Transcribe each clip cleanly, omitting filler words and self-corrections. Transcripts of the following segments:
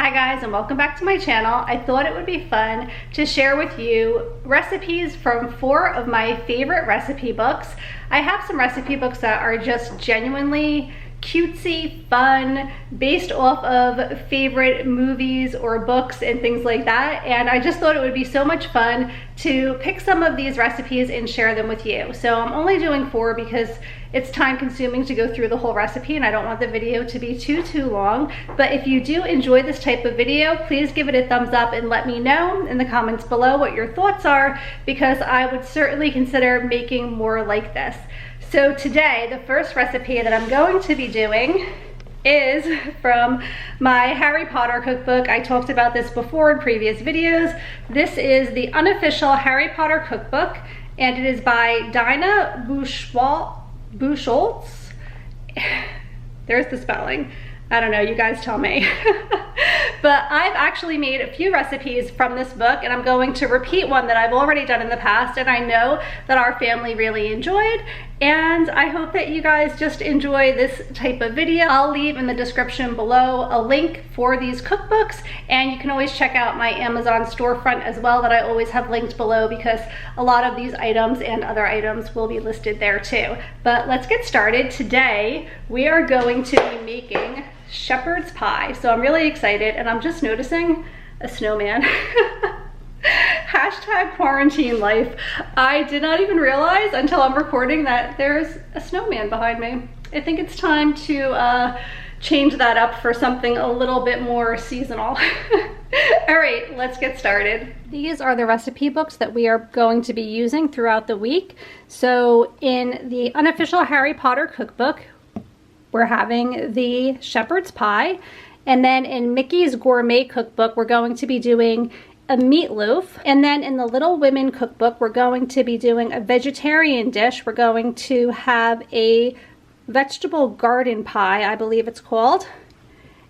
Hi guys, and welcome back to my channel. I thought it would be fun to share with you recipes from 4 of my favorite recipe books. I have some recipe books that are just genuinely cutesy, fun, based off of favorite movies or books and things like that. And I just thought it would be so much fun to pick some of these recipes and share them with you. So I'm only doing 4 because it's time consuming to go through the whole recipe and I don't want the video to be too long. But if you do enjoy this type of video, please give it a thumbs up and let me know in the comments below what your thoughts are, because I would certainly consider making more like this. So today, the first recipe that I'm going to be doing is from my Harry Potter cookbook. I talked about this before in previous videos. This is the Unofficial Harry Potter cookbook, and it is by Dinah Bucholz. There's the spelling. I don't know, you guys tell me. But I've actually made a few recipes from this book, and I'm going to repeat one that I've already done in the past and I know that our family really enjoyed, and I hope that you guys just enjoy this type of video. I'll leave in the description below a link for these cookbooks, and you can always check out my Amazon storefront as well that I always have linked below, because a lot of these items and other items will be listed there too. But let's get started. Today we are going to be making shepherd's pie. So I'm really excited, and I'm just noticing a snowman. Hashtag quarantine life. I did not even realize until I'm recording that there's a snowman behind me. I think it's time to change that up for something a little bit more seasonal. All right, let's get started. These are the recipe books that we are going to be using throughout the week. So in the Unofficial Harry Potter cookbook, we're having the shepherd's pie. And then in Mickey's Gourmet cookbook, we're going to be doing a meatloaf. And then in the Little Women cookbook, we're going to be doing a vegetarian dish. We're going to have a vegetable garden pie, I believe it's called.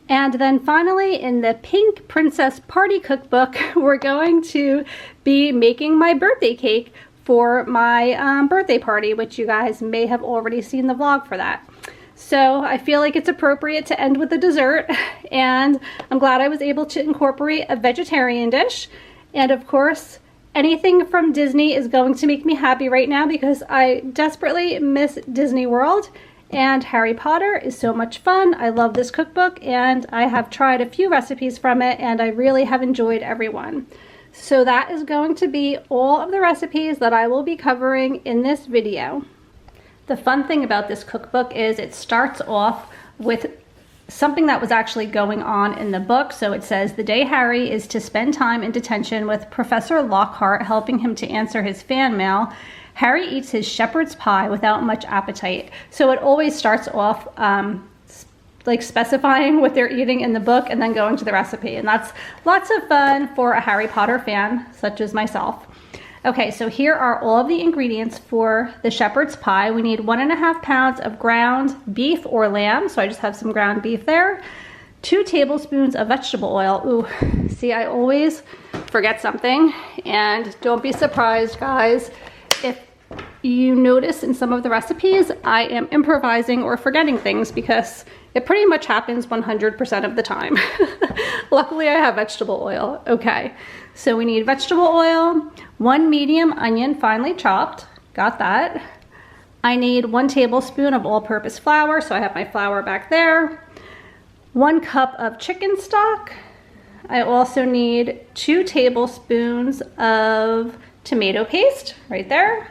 And then finally, in the Pink Princess Party cookbook, we're going to be making my birthday cake for my birthday party, which you guys may have already seen the vlog for that. So I feel like it's appropriate to end with a dessert, and I'm glad I was able to incorporate a vegetarian dish. And of course, anything from Disney is going to make me happy right now, because I desperately miss Disney World, and Harry Potter is so much fun. I love this cookbook, and I have tried a few recipes from it, and I really have enjoyed every one. So that is going to be all of the recipes that I will be covering in this video. The fun thing about this cookbook is it starts off with something that was actually going on in the book. So it says, the day Harry is to spend time in detention with Professor Lockhart helping him to answer his fan mail, Harry eats his shepherd's pie without much appetite. So it always starts off like specifying what they're eating in the book and then going to the recipe. And that's lots of fun for a Harry Potter fan such as myself. Okay, so here are all of the ingredients for the shepherd's pie. We need 1.5 pounds of ground beef or lamb. So I just have some ground beef there. 2 tablespoons of vegetable oil. Ooh, see, I always forget something. And don't be surprised, guys, if you notice in some of the recipes, I am improvising or forgetting things, because it pretty much happens 100% of the time. Luckily, I have vegetable oil. Okay, so we need vegetable oil, 1 medium onion finely chopped, got that. I need 1 tablespoon of all-purpose flour, so I have my flour back there. 1 cup of chicken stock. I also need 2 tablespoons of tomato paste, right there.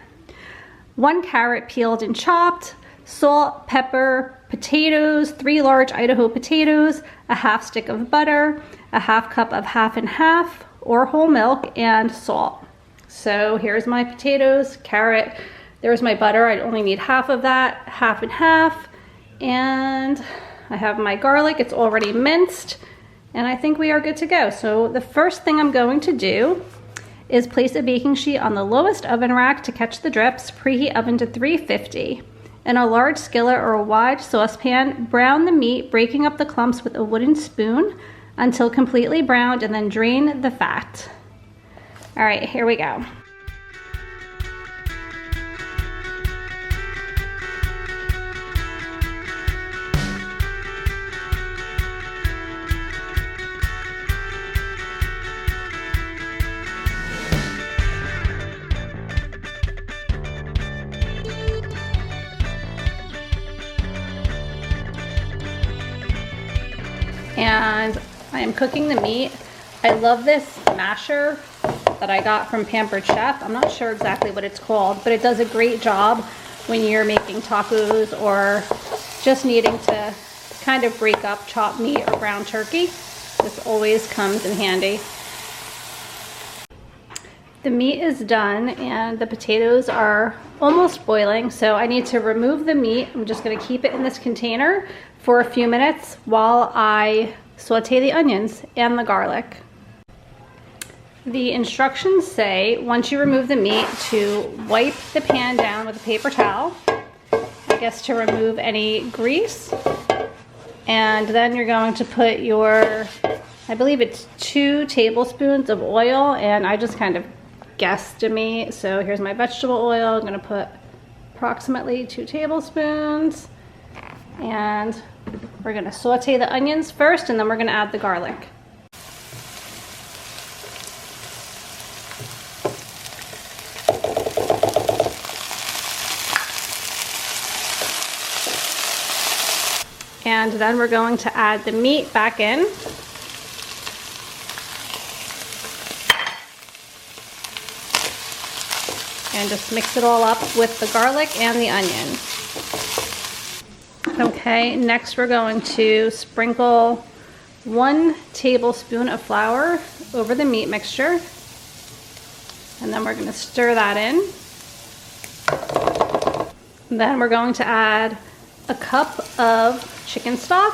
1 carrot peeled and chopped, salt, pepper, potatoes, 3 large Idaho potatoes, a half stick of butter, a half cup of half and half or whole milk, and salt. So here's my potatoes, carrot, there's my butter. I only need half of that, half and half. And I have my garlic, it's already minced, and I think we are good to go. So the first thing I'm going to do is place a baking sheet on the lowest oven rack to catch the drips. Preheat oven to 350. In a large skillet or a wide saucepan, brown the meat, breaking up the clumps with a wooden spoon until completely browned, and then drain the fat. All right, here we go. and I am cooking the meat. I love this masher that I got from Pampered Chef. I'm not sure exactly what it's called, but it does a great job when you're making tacos or just needing to kind of break up chopped meat or ground turkey. This always comes in handy. The meat is done and the potatoes are almost boiling, so I need to remove the meat. I'm just going to keep it in this container for a few minutes while I saute the onions and the garlic. The instructions say once you remove the meat to wipe the pan down with a paper towel, I guess to remove any grease, and then you're going to put your, I believe it's 2 tablespoons of oil, and I just kind of guesstimate. So here's my vegetable oil. I'm going to put approximately 2 tablespoons, and we're going to saute the onions first, and then we're going to add the garlic. And then we're going to add the meat back in. And just mix it all up with the garlic and the onion. Okay, next we're going to sprinkle 1 tablespoon of flour over the meat mixture. And then we're going to stir that in. And then we're going to add a cup of chicken stock,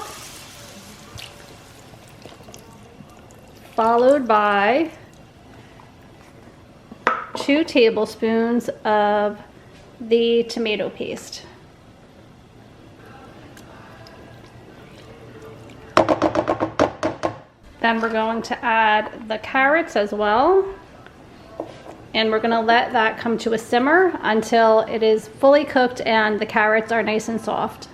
followed by 2 tablespoons of the tomato paste. Then we're going to add the carrots as well. And we're gonna let that come to a simmer until it is fully cooked and the carrots are nice and soft.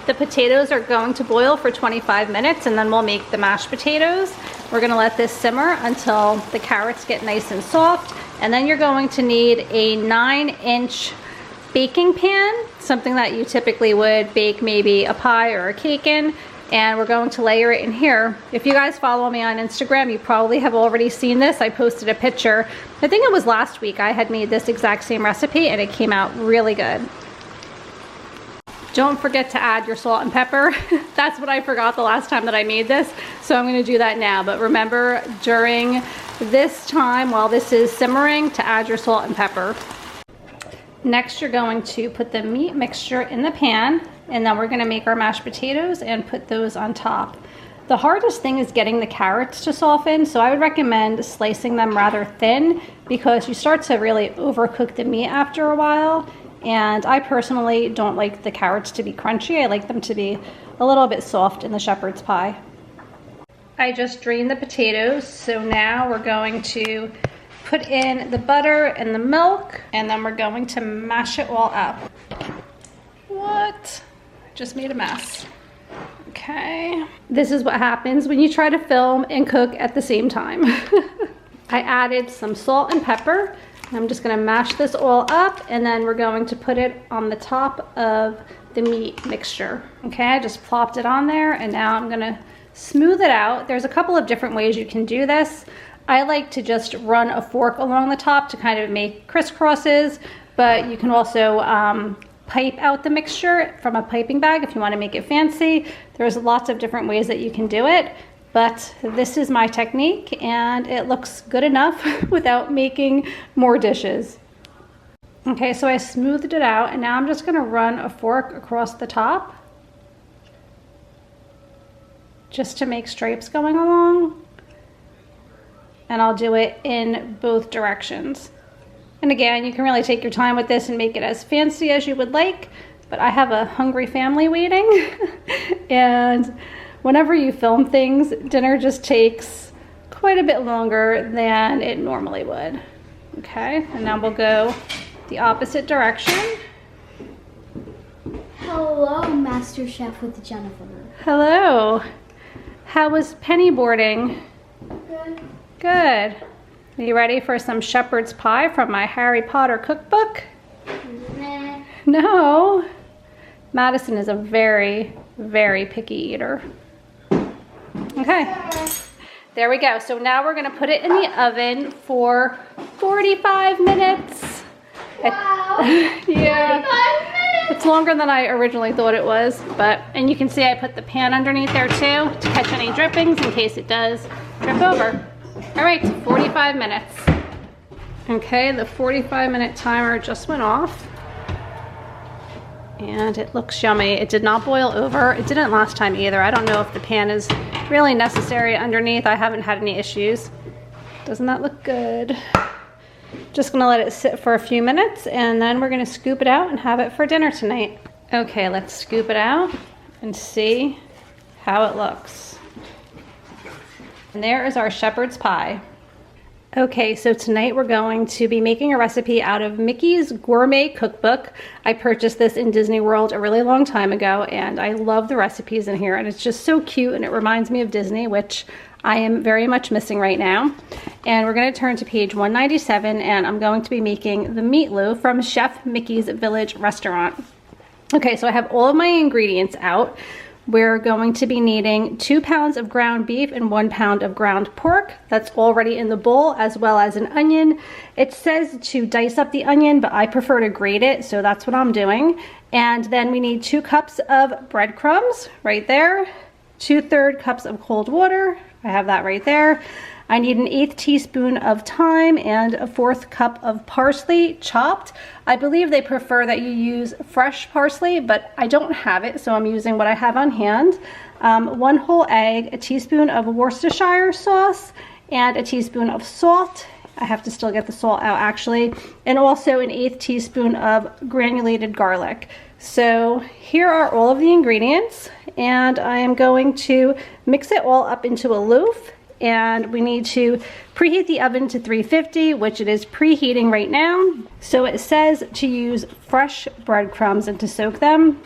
The potatoes are going to boil for 25 minutes and then we'll make the mashed potatoes. We're gonna let this simmer until the carrots get nice and soft, and then you're going to need a 9-inch baking pan, something that you typically would bake maybe a pie or a cake in. And we're going to layer it in here. If you guys follow me on Instagram, you probably have already seen this. I posted a picture. I think it was last week. I had made this exact same recipe and it came out really good. Don't forget to add your salt and pepper. That's what I forgot the last time that I made this, so I'm gonna do that now. But remember, during this time, while this is simmering, to add your salt and pepper. Next, you're going to put the meat mixture in the pan, and then we're gonna make our mashed potatoes and put those on top. The hardest thing is getting the carrots to soften, so I would recommend slicing them rather thin because you start to really overcook the meat after a while. And I personally don't like the carrots to be crunchy. I like them to be a little bit soft in the shepherd's pie. I just drained the potatoes, so now we're going to put in the butter and the milk, and then we're going to mash it all up. What? I just made a mess. Okay. This is what happens when you try to film and cook at the same time. I added some salt and pepper. I'm just gonna mash this all up, and then we're going to put it on the top of the meat mixture. Okay, I just plopped it on there, and now I'm gonna smooth it out. There's a couple of different ways you can do this. I like to just run a fork along the top to kind of make crisscrosses, but you can also pipe out the mixture from a piping bag if you want to make it fancy. There's lots of different ways that you can do it, but this is my technique and it looks good enough without making more dishes. Okay, so I smoothed it out, and now I'm just gonna run a fork across the top just to make stripes going along. And I'll do it in both directions. And again, you can really take your time with this and make it as fancy as you would like, but I have a hungry family waiting. And whenever you film things, dinner just takes quite a bit longer than it normally would. Okay, and now we'll go the opposite direction. Hello, Master Chef with Jennifer. Hello. How was penny boarding? Good. Good. Are you ready for some shepherd's pie from my Harry Potter cookbook? Nah. No. Madison is a very, very picky eater. Okay, there we go. So now we're gonna put it in the oven for 45 minutes. Wow. Yeah. 45 minutes. It's longer than I originally thought it was, and you can see I put the pan underneath there too to catch any drippings in case it does drip over. All right, 45 minutes. Okay, the 45-minute timer just went off. And it looks yummy. It did not boil over. It didn't last time either. I don't know if the pan is really necessary underneath. I haven't had any issues. Doesn't that look good? Just gonna let it sit for a few minutes and then we're gonna scoop it out and have it for dinner tonight. Okay, let's scoop it out and see how it looks. And there is our shepherd's pie. Okay, so tonight we're going to be making a recipe out of Mickey's Gourmet Cookbook. I purchased this in Disney World a really long time ago and I love the recipes in here and it's just so cute and it reminds me of Disney, which I am very much missing right now. And we're going to turn to page 197 and I'm going to be making the meatloaf from Chef Mickey's Village Restaurant. Okay, so I have all of my ingredients out. We're going to be needing 2 pounds of ground beef and 1 pound of ground pork. That's already in the bowl, as well as an onion. It says to dice up the onion, but I prefer to grate it, so that's what I'm doing. And then we need 2 cups of breadcrumbs right there, 2/3 cups of cold water. I have that right there. I need an 1/8 teaspoon of thyme and a 1/4 cup of parsley chopped. I believe they prefer that you use fresh parsley, but I don't have it, so I'm using what I have on hand. 1 whole egg, a teaspoon of Worcestershire sauce, and a teaspoon of salt. I have to still get the salt out actually, and also an 1/8 teaspoon of granulated garlic. So here are all of the ingredients, and I am going to mix it all up into a loaf. And we need to preheat the oven to 350, which it is preheating right now. So it says to use fresh breadcrumbs and to soak them.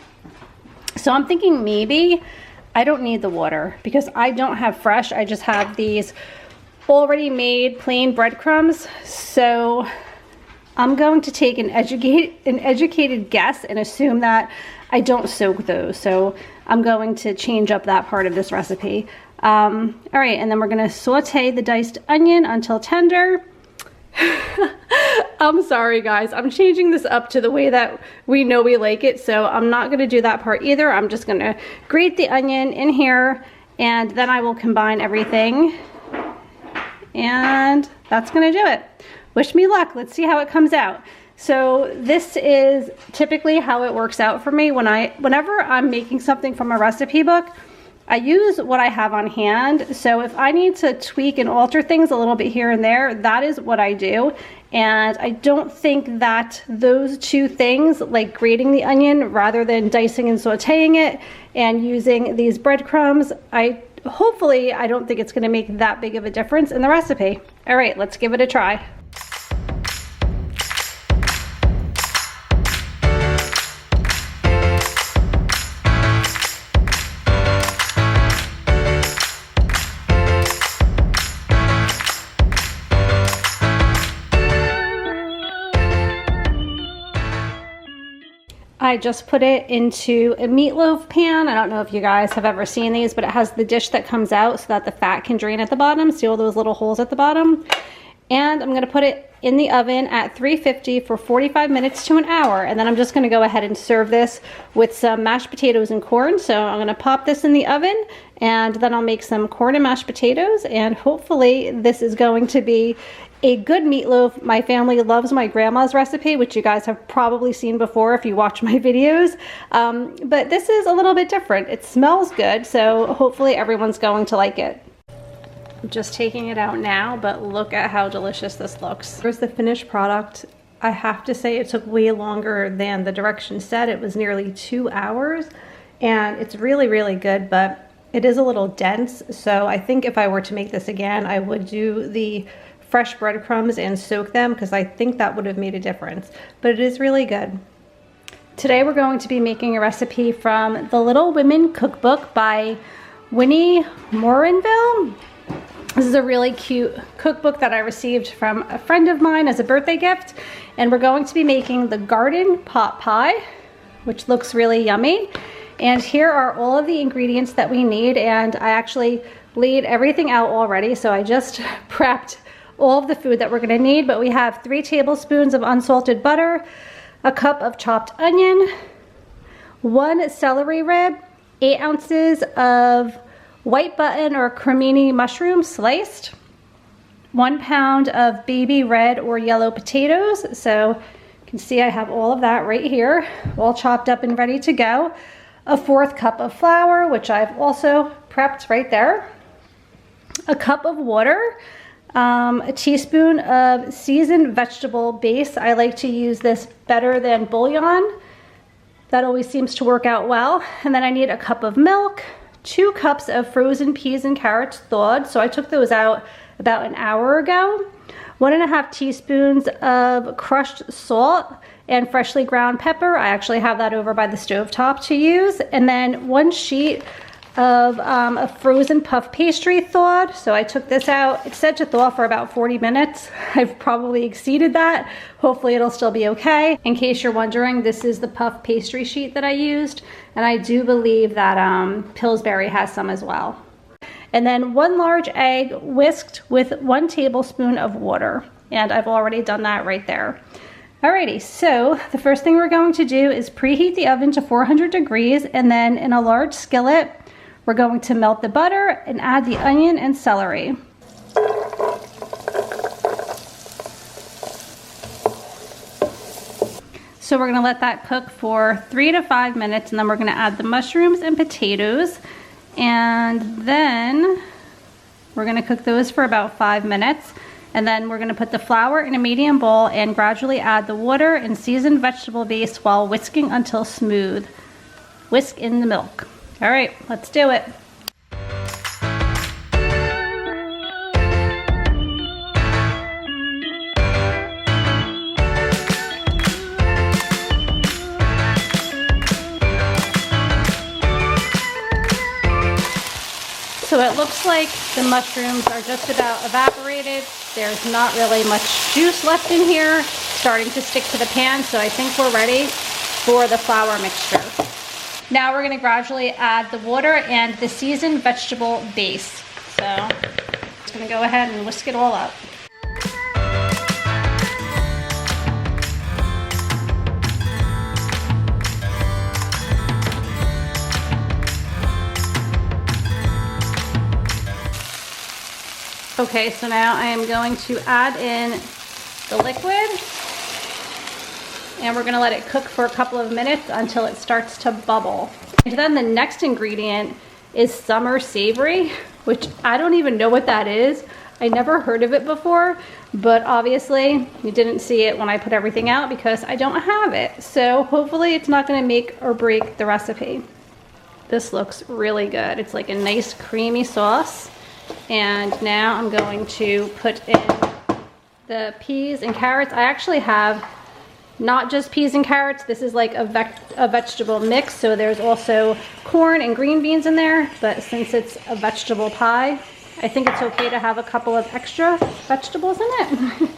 So I'm thinking maybe I don't need the water because I don't have fresh. I just have these already made plain breadcrumbs. So I'm going to take an educated guess and assume that I don't soak those. So I'm going to change up that part of this recipe. All right, and then we're gonna saute the diced onion until tender. I'm sorry guys, I'm changing this up to the way that we know we like it, so I'm not gonna do that part either. I'm just gonna grate the onion in here and then I will combine everything and that's gonna do it. Wish me luck, let's see how it comes out. So this is typically how it works out for me whenever I'm making something from a recipe book. I use what I have on hand, so if I need to tweak and alter things a little bit here and there, that is what I do. And I don't think that those two things, like grating the onion rather than dicing and sauteing it and using these breadcrumbs, hopefully I don't think it's gonna make that big of a difference in the recipe. All right, let's give it a try. I just put it into a meatloaf pan. I don't know if you guys have ever seen these, but it has the dish that comes out so that the fat can drain at the bottom. See all those little holes at the bottom? And I'm gonna put it in the oven at 350 for 45 minutes to an hour. And then I'm just gonna go ahead and serve this with some mashed potatoes and corn. So I'm gonna pop this in the oven and then I'll make some corn and mashed potatoes. And hopefully this is going to be a good meatloaf. My family loves my grandma's recipe, which you guys have probably seen before if you watch my videos. But this is a little bit different. It smells good, so hopefully everyone's going to like it. I'm just taking it out now, but look at how delicious this looks. Here's the finished product. I have to say it took way longer than the directions said. It was nearly 2 hours, and it's really, really good, but it is a little dense. So I think if I were to make this again, I would do the fresh breadcrumbs and soak them because I think that would have made a difference, but it is really good. Today we're going to be making a recipe from the Little Women Cookbook by Wini Moranville. This is a really cute cookbook that I received from a friend of mine as a birthday gift, and we're going to be making the garden pot pie, which looks really yummy. And here are all of the ingredients that we need, and I actually laid everything out already, so I just prepped all of the food that we're gonna need, but we have 3 tablespoons of unsalted butter, a cup of chopped onion, 1 celery rib, 8 ounces of white button or cremini mushrooms sliced, 1 pound of baby red or yellow potatoes. So you can see I have all of that right here, all chopped up and ready to go. A 1/4 cup of flour, which I've also prepped right there. A cup of water, a teaspoon of seasoned vegetable base. I like to use this better than bouillon. That always seems to work out well. And then I need a cup of milk, 2 cups of frozen peas and carrots thawed. So I took those out about an hour ago. 1.5 teaspoons of crushed salt and freshly ground pepper. I actually have that over by the stovetop to use. And then 1 sheet of a frozen puff pastry thawed. So I took this out. It said to thaw for about 40 minutes. I've probably exceeded that. Hopefully it'll still be okay. In case you're wondering, this is the puff pastry sheet that I used. And I do believe that Pillsbury has some as well. And then 1 large egg whisked with 1 tablespoon of water. And I've already done that right there. Alrighty, so the first thing we're going to do is preheat the oven to 400 degrees, and then in a large skillet, we're going to melt the butter and add the onion and celery. So we're gonna let that cook for 3 to 5 minutes, and then we're gonna add the mushrooms and potatoes, and then we're gonna cook those for about 5 minutes. And then we're gonna put the flour in a medium bowl and gradually add the water and seasoned vegetable base while whisking until smooth. Whisk in the milk. All right, let's do it. So it looks like the mushrooms are just about evaporated. There's not really much juice left in here, starting to stick to the pan, so I think we're ready for the flour mixture. Now we're gonna gradually add the water and the seasoned vegetable base. So I'm just gonna go ahead and whisk it all up. Okay, so now I am going to add in the liquid, and we're gonna let it cook for a couple of minutes until it starts to bubble. And then the next ingredient is summer savory, which I don't even know what that is. I never heard of it before, but obviously you didn't see it when I put everything out because I don't have it. So hopefully it's not gonna make or break the recipe. This looks really good. It's like a nice creamy sauce. And now I'm going to put in the peas and carrots. I actually have not just peas and carrots. This is like a vegetable mix. So there's also corn and green beans in there. But since it's a vegetable pie, I think it's okay to have a couple of extra vegetables in it.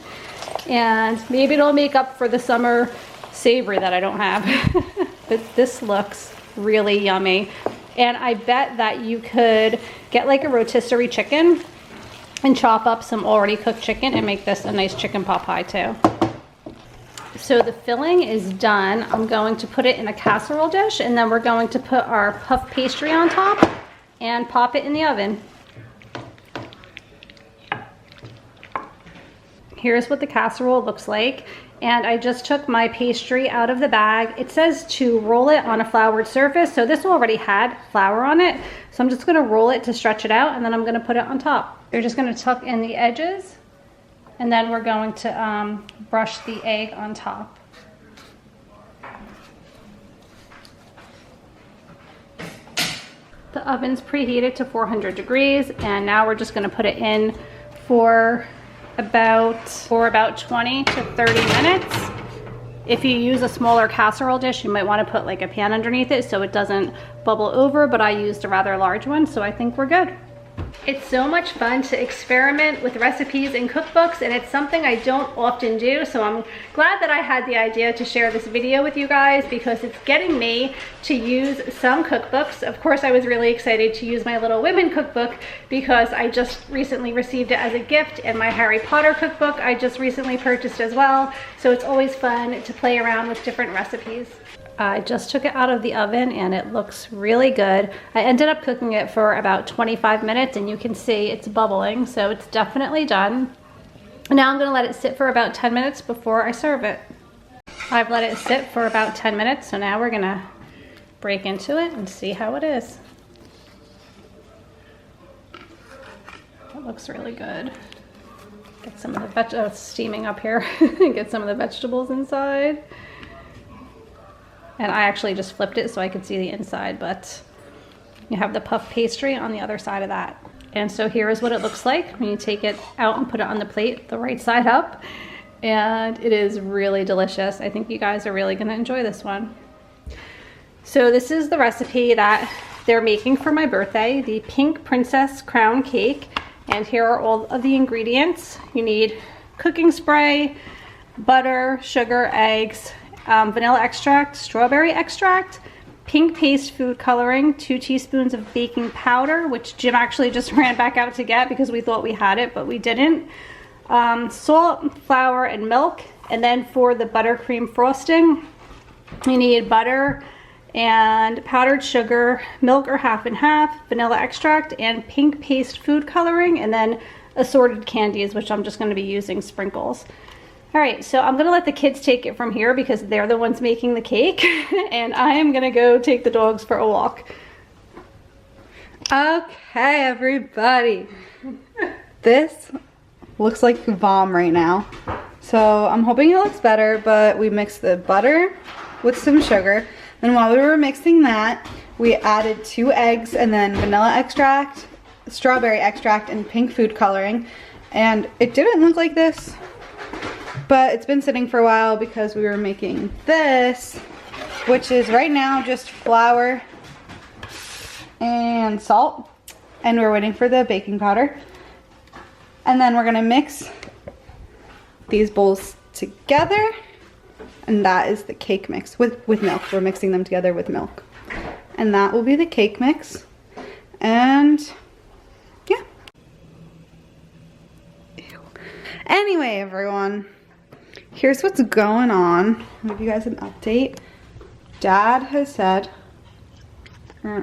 And maybe it'll make up for the summer savory that I don't have. But this looks really yummy. And I bet that you could get like a rotisserie chicken and chop up some already cooked chicken and make this a nice chicken pot pie too. So the filling is done. I'm going to put it in a casserole dish, and then we're going to put our puff pastry on top and pop it in the oven. Here's what the casserole looks like. And I just took my pastry out of the bag. It says to roll it on a floured surface, so this already had flour on it. So I'm just gonna roll it to stretch it out, and then I'm gonna put it on top. You're just gonna tuck in the edges, and then we're going to brush the egg on top. The oven's preheated to 400 degrees, and now we're just gonna put it in for about 20 to 30 minutes. If you use a smaller casserole dish, you might want to put like a pan underneath it so it doesn't bubble over, but I used a rather large one, so I think we're good. It's so much fun to experiment with recipes and cookbooks, and it's something I don't often do, so I'm glad that I had the idea to share this video with you guys because it's getting me to use some cookbooks. Of course, I was really excited to use my Little Women cookbook because I just recently received it as a gift, and my Harry Potter cookbook I just recently purchased as well, so it's always fun to play around with different recipes. I just took it out of the oven and it looks really good. I ended up cooking it for about 25 minutes and you can see it's bubbling, so it's definitely done. Now I'm gonna let it sit for about 10 minutes before I serve it. I've let it sit for about 10 minutes, so now we're gonna break into it and see how it is. It looks really good. Get some of the it's steaming up here. Get some of the vegetables inside. And I actually just flipped it so I could see the inside, but you have the puff pastry on the other side of that. And so here is what it looks like when you take it out and put it on the plate, the right side up. And it is really delicious. I think you guys are really gonna enjoy this one. So this is the recipe that they're making for my birthday, the Pink Princess Crown Cake. And here are all of the ingredients. You need cooking spray, butter, sugar, eggs, vanilla extract, strawberry extract, pink paste food coloring, 2 teaspoons of baking powder, which Jim actually just ran back out to get because we thought we had it, but we didn't. Salt, flour, and milk. And then for the buttercream frosting, you need butter and powdered sugar, milk or half and half, vanilla extract, and pink paste food coloring, and then assorted candies, which I'm just going to be using sprinkles. All right, so I'm gonna let the kids take it from here because they're the ones making the cake, and I am gonna go take the dogs for a walk. Okay, everybody. This looks like bomb right now. So I'm hoping it looks better, but we mixed the butter with some sugar. And while we were mixing that, we added 2 eggs and then vanilla extract, strawberry extract, and pink food coloring. And it didn't look like this, but it's been sitting for a while because we were making this, which is right now just flour and salt, and we're waiting for the baking powder. And then we're gonna mix these bowls together, and that is the cake mix with milk. We're mixing them together with milk, and that will be the cake mix. And yeah. Ew. Anyway, everyone, here's what's going on. I'll give you guys an update. Dad has said, I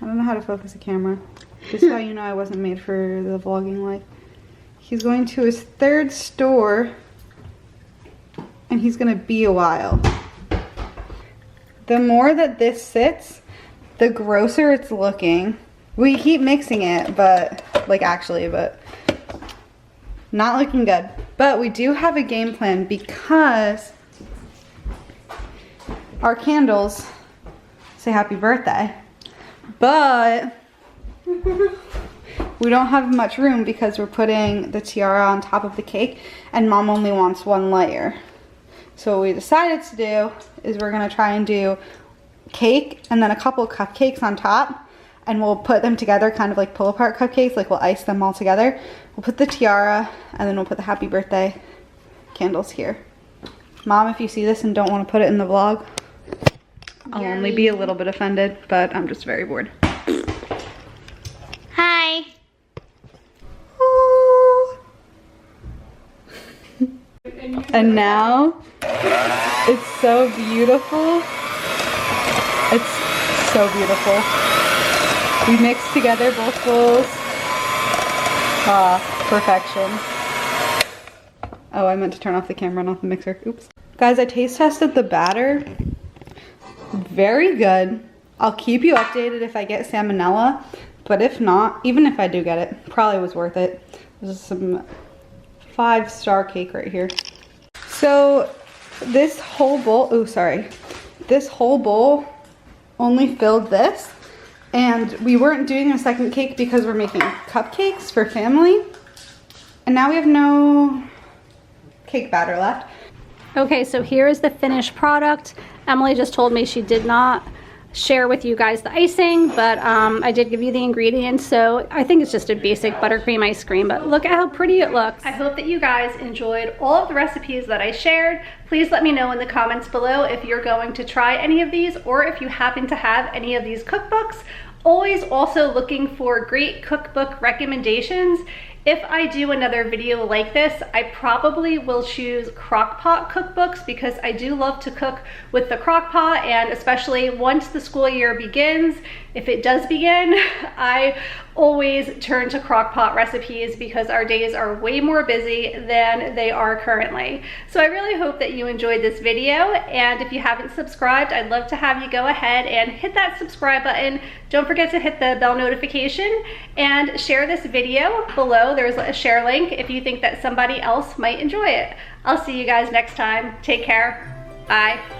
don't know how to focus the camera. This is how you know I wasn't made for the vlogging life. He's going to his 3rd store and he's gonna be a while. The more that this sits, the grosser it's looking. We keep mixing it, but not looking good. But we do have a game plan because our candles say happy birthday, but we don't have much room because we're putting the tiara on top of the cake and Mom only wants 1 layer. So what we decided to do is we're gonna try and do cake and then a couple cupcakes on top, and we'll put them together kind of like pull apart cupcakes, like we'll ice them all together. We'll put the tiara and then we'll put the happy birthday candles here. Mom, if you see this and don't want to put it in the vlog, I'll only be a little bit offended, but I'm just very bored. Hi. And now it's so beautiful. It's so beautiful. We mixed together both bowls. Perfection. Oh, I meant to turn off the camera, not the mixer. Oops. Guys, I taste tested the batter. Very good. I'll keep you updated if I get salmonella, but if not, even if I do get it, probably was worth it. This is some 5-star cake right here. So this whole bowl, this whole bowl only filled this, and we weren't doing a second cake because we're making cupcakes for family, and now we have no cake batter left. Okay, so here is the finished product. Emily just told me she did not share with you guys the icing, but I did give you the ingredients, so I think it's just a basic buttercream ice cream, but look at how pretty it looks. I hope that you guys enjoyed all of the recipes that I shared. Please let me know in the comments below if you're going to try any of these or if you happen to have any of these cookbooks. Always also looking for great cookbook recommendations. If I do another video like this, I probably will choose crock-pot cookbooks because I do love to cook with the crock-pot, and especially once the school year begins, if it does begin, I always turn to crock-pot recipes because our days are way more busy than they are currently. So I really hope that you enjoyed this video, and if you haven't subscribed, I'd love to have you go ahead and hit that subscribe button. Don't forget to hit the bell notification and share this video below. There's a share link if you think that somebody else might enjoy it. I'll see you guys next time. Take care. Bye.